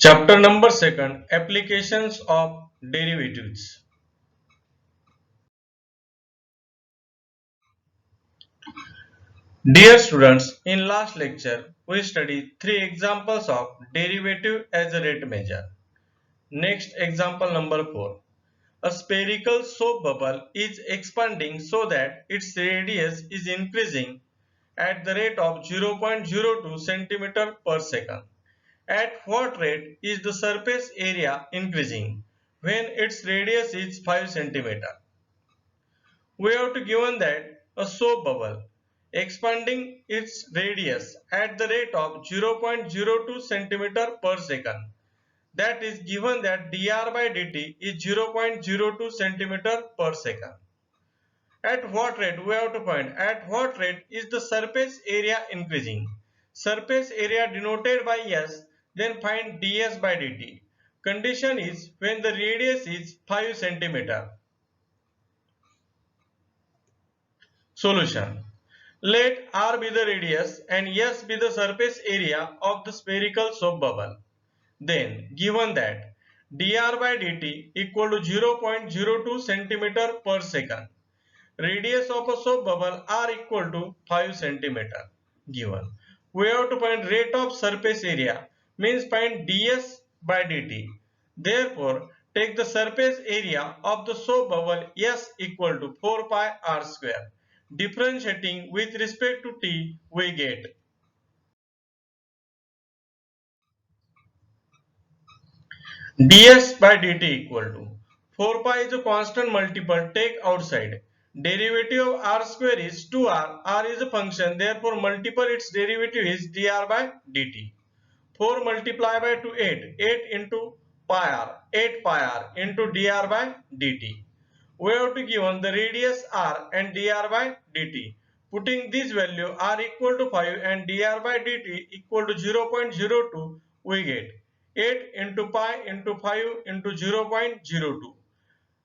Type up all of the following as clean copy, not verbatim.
Chapter number 2, Applications of Derivatives. Dear students, in last lecture we studied three examples of derivative as a rate measure. Next example number 4. A spherical soap bubble is expanding so that its radius is increasing at the rate of 0.02 centimeter per second. At what rate is the surface area increasing when its radius is 5 centimeter? We have to given that a soap bubble expanding its radius at the rate of 0.02 centimeter per second. That is given that dr by dt is 0.02 centimeter per second. At what rate? We have to find at what rate is the surface area increasing. Surface area denoted by S, then find ds by dt. Condition is when the radius is 5 centimeter. Solution. Let R be the radius and S be the surface area of the spherical soap bubble. Then, given that dr by dt equal to 0.02 centimeter per second, radius of a soap bubble R equal to 5 centimeter given. We have to find rate of surface area, means find ds by dt. Therefore, take the surface area of the soap bubble S equal to 4 pi r square. Differentiating with respect to t, we get ds by dt equal to 4 pi is a constant multiple, take outside. Derivative of r square is 2r, r is a function, therefore multiple its derivative is dr by dt. 4 multiplied by 2, 8, 8 into pi r, 8 pi r into dr by dt. We have to given the radius r and dr by dt. Putting this value r equal to 5 and dr by dt equal to 0.02, we get 8 into pi into 5 into 0.02.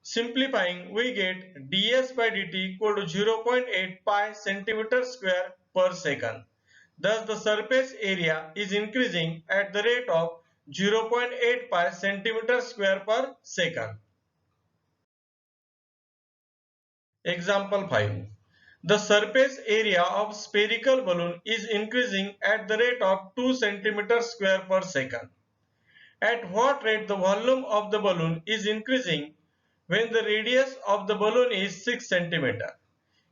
Simplifying, we get ds by dt equal to 0.8 pi centimeter square per second. Thus, the surface area is increasing at the rate of 0.8 pi centimeter square per second. Example 5. The surface area of spherical balloon is increasing at the rate of 2 centimeter square per second. At what rate the volume of the balloon is increasing when the radius of the balloon is 6 centimeter?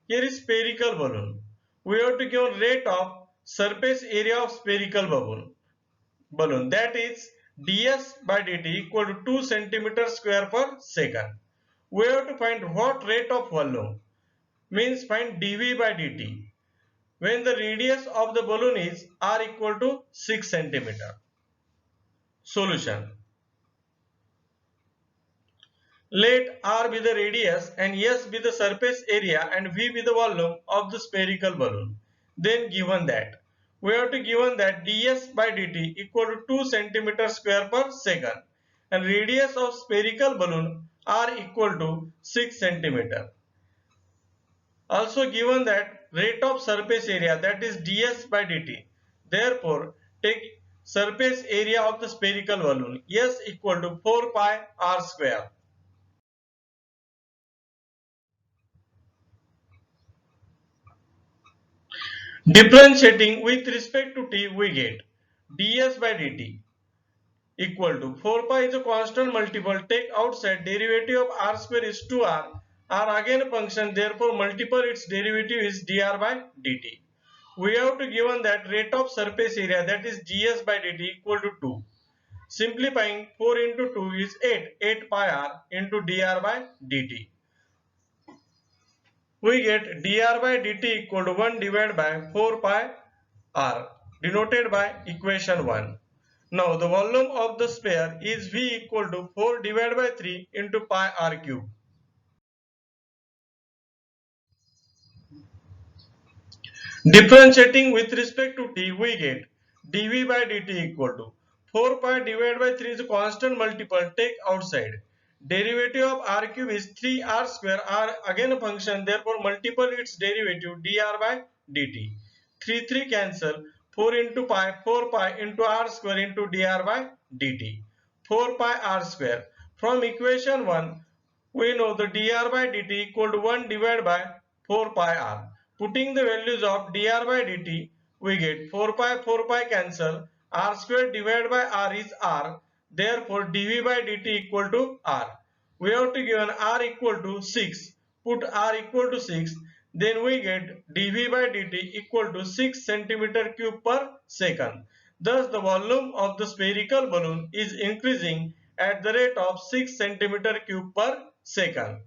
Here is spherical balloon. We have to give rate of surface area of spherical balloon, that is ds by dt equal to 2 centimeter square per second. We have to find what rate of volume, means find dv by dt when the radius of the balloon is r equal to 6 centimeter. Solution. Let r be the radius and s be the surface area and v be the volume of the spherical balloon. Then given that we have to given that ds by dt equal to 2 centimeter square per second and radius of spherical balloon r equal to 6 centimeter. Also given that rate of surface area, that is ds by dt. Therefore, take surface area of the spherical balloon S equal to 4 pi r square. Differentiating with respect to t, we get ds by dt equal to 4 pi is a constant multiple, take outside, derivative of r square is 2r, r again a function, therefore multiple its derivative is dr by dt. We have to given that rate of surface area, that is ds by dt equal to 2. Simplifying, 4 into 2 is 8, 8 pi r into dr by dt. We get dr by dt equal to 1 divided by 4 pi r, denoted by equation 1. Now the volume of the sphere is V equal to 4 divided by 3 into pi r cube. Differentiating with respect to t, we get dv by dt equal to 4 pi divided by 3 is a constant multiple, take outside. Derivative of r cube is 3r square, r again a function, therefore multiple its derivative dr by dt. 3 cancel, 4 into pi, 4 pi into r square into dr by dt. 4 pi r square. From equation 1, we know the dr by dt equal to 1 divided by 4 pi r. Putting the values of dr by dt, we get 4 pi cancel, r square divided by r is r, therefore dv by dt equal to r. We have to given r equal to 6, put r equal to 6, then we get dv by dt equal to 6 centimeter cube per second. Thus the volume of the spherical balloon is increasing at the rate of 6 centimeter cube per second.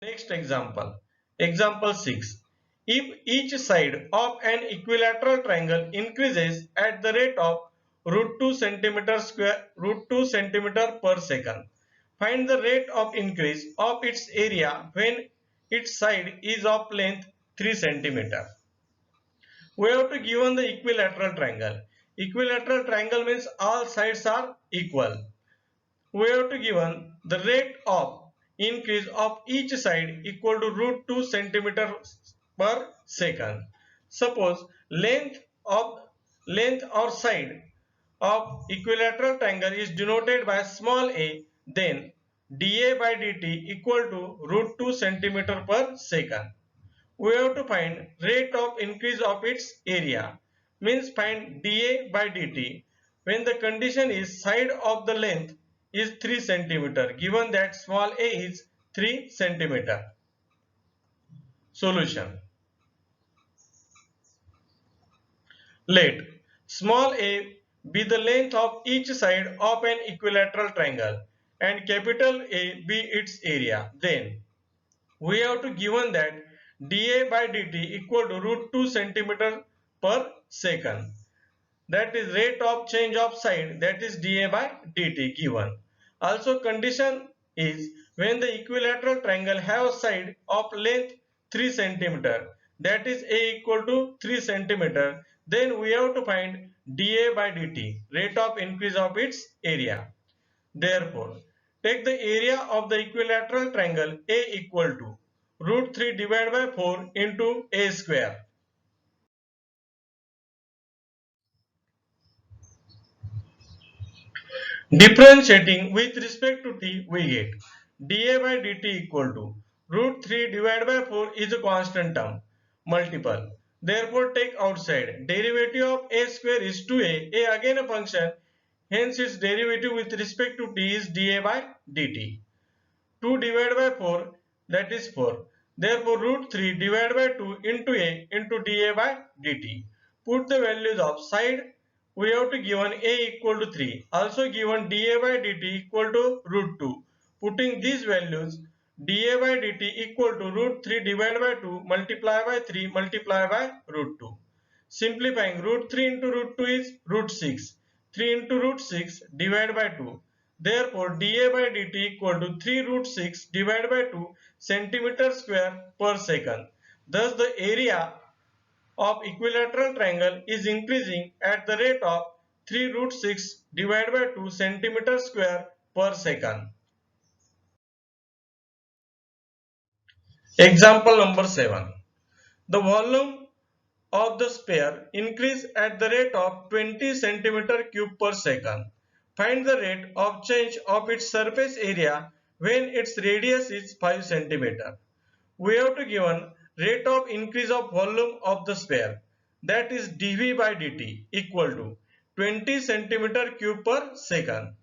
Next example. Example 6. If each side of an equilateral triangle increases at the rate of √2 centimeter square √2 centimeter per second, find the rate of increase of its area when its side is of length 3 centimeter. We have to given the equilateral triangle. Equilateral triangle means all sides are equal. We have to given the rate of increase of each side equal to √2 centimeter per second. Suppose length or side of equilateral triangle is denoted by small a, then dA by dt equal to √2 centimeter per second. We have to find rate of increase of its area, means find dA by dt when the condition is side of the length is 3 centimeter, given that small a is 3 centimeter. Solution. Let small a be the length of each side of an equilateral triangle and capital A be its area. Then we have to given that dA by dt equal to √2 centimeter per second. That is rate of change of side, that is dA by dt given. Also condition is when the equilateral triangle have a side of length 3 centimeter, that is A equal to 3 centimeter, then we have to find dA by dt, rate of increase of its area. Therefore, take the area of the equilateral triangle A equal to √3 divided by 4 into A square. Differentiating with respect to t, we get dA by dt equal to √3 divided by 4 is a constant term, multiple. Therefore, take outside. Derivative of a square is 2a, a again a function, hence its derivative with respect to t is dA by dt. 2 divided by 4, that is 4. Therefore, √3 divided by 2 into a into dA by dt. Put the values of side. We have to given a equal to 3. Also given dA by dt equal to √2. Putting these values, dA by dt equal to √3 divided by 2 multiply by 3 multiply by √2. Simplifying, √3 into √2 is √6. 3 into √6 divided by 2. Therefore, dA by dt equal to 3 √6 divided by 2 centimeter square per second. Thus, the area of equilateral triangle is increasing at the rate of 3 √6 divided by 2 centimeter square per second. Example number 7. The volume of the sphere increase at the rate of 20 centimeter cube per second. Find the rate of change of its surface area when its radius is 5 centimeter. We have to given rate of increase of volume of the sphere, that is dV by dt equal to 20 centimeter cube per second.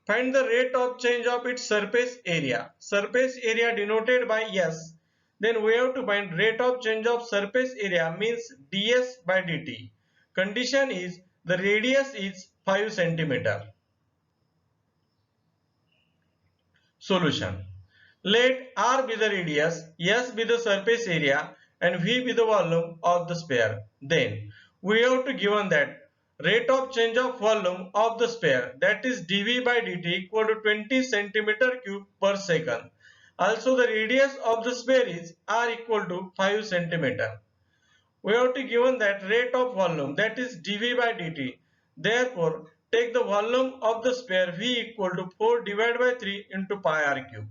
Find the rate of change of its surface area. Surface area denoted by S. Then we have to find rate of change of surface area means ds by dt. Condition is the radius is 5 centimeter. Solution. Let R be the radius, S be the surface area and V be the volume of the sphere. Then we have to given that rate of change of volume of the sphere, that is dV by dt equal to 20 centimeter cube per second. Also the radius of the sphere is R equal to 5 centimeter. We have to given that rate of volume, that is dV by dt. Therefore, take the volume of the sphere V equal to 4 divided by 3 into pi r cube.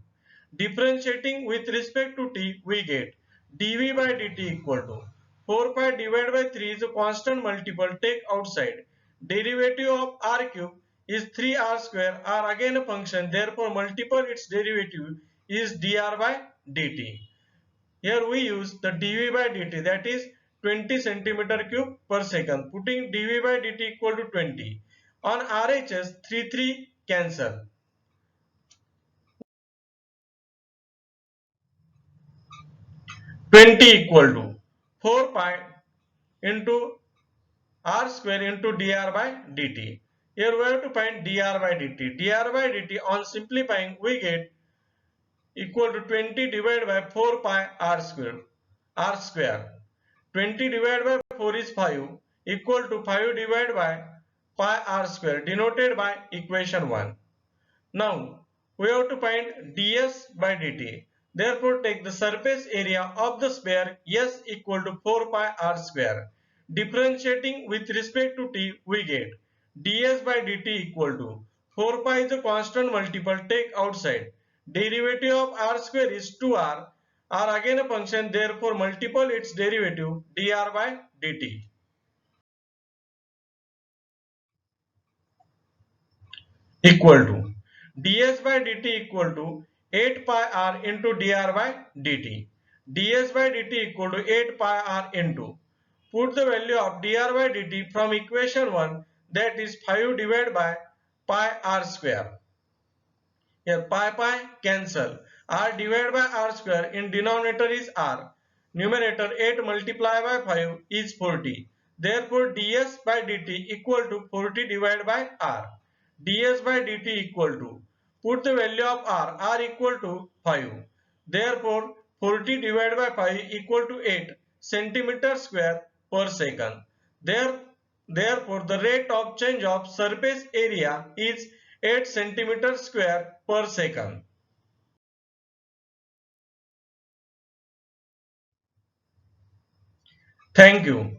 Differentiating with respect to t, we get dV by dt equal to 4 pi divided by 3 is a constant multiple, take outside. Derivative of r cube is 3r square. R again a function, therefore multiple its derivative is dr by dt. Here we use the dv by dt, that is 20 centimeter cube per second. Putting dv by dt equal to 20. On RHS 3 cancel. 20 equal to 4 pi into r square into dr by dt. Here we have to find dr by dt. dr by dt on simplifying we get equal to 20 divided by 4 pi r square. R square. 20 divided by 4 is 5 equal to 5 divided by pi r square denoted by equation 1. Now we have to find ds by dt. Therefore take the surface area of the sphere S equal to 4 pi r square. Differentiating with respect to t we get ds by dt equal to 4 pi is a constant multiple, take outside. Derivative of r square is 2r. R again a function, therefore multiple its derivative dr by dt equal to ds by dt equal to 8 pi r into dr by dt. ds by dt equal to 8 pi r into, put the value of dr by dt from equation 1, that is 5 divided by pi r square. Here pi cancel. R divided by r square in denominator is r. Numerator 8 multiplied by 5 is 40. Therefore ds by dt equal to 40 divided by r. ds by dt equal to, put the value of r equal to 5. Therefore 40 divided by 5 equal to 8 centimeter square per second. Therefore the rate of change of surface area is 8 centimeter square per second. Thank you.